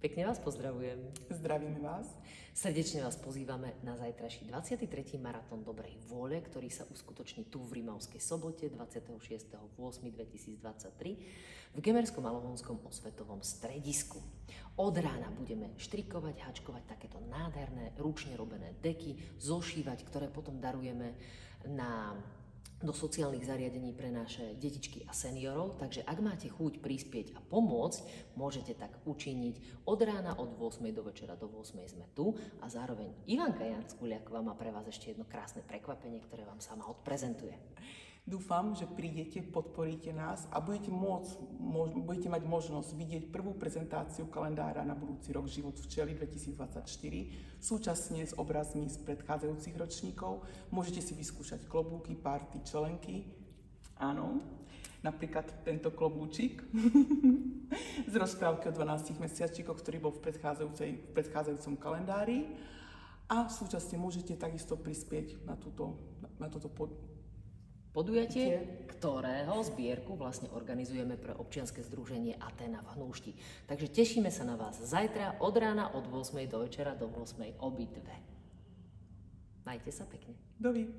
Pekne vás pozdravujem. Zdravíme vás. Srdečne vás pozývame na zajtrajší 23. maratón dobrej vôle, ktorý sa uskutoční tu v Rimavskej Sobote 26.8.2023 v Gemerskom Alohonskom osvetovom stredisku. Od rána budeme štrikovať, hačkovať takéto nádherné ručne robené deky, zošívať, ktoré potom darujeme do sociálnych zariadení pre naše detičky a seniorov, takže ak máte chuť prispieť a pomôcť, môžete tak učiniť od rána od 8. do večera do 8. sme tu a zároveň Ivanka Janskuliaková má pre vás ešte jedno krásne prekvapenie, ktoré vám sama odprezentuje. Dúfam, že prídete, podporíte nás a budete mať možnosť vidieť prvú prezentáciu kalendára na budúci rok Život včely 2024 súčasne s obrazmi z predchádzajúcich ročníkov. Môžete si vyskúšať klobúky, párty, čelenky. Áno, napríklad tento klobúčik z rozprávky o 12 mesiačikoch, ktorý bol v predchádzajúcom kalendári. A súčasne môžete takisto prispieť na toto podujatie, ktorého zbierku vlastne organizujeme pre občianske združenie Aténa v Hnúšti. Takže tešíme sa na vás zajtra od rána od 8. do večera do 8. obidve. Majte sa pekne. Dovi.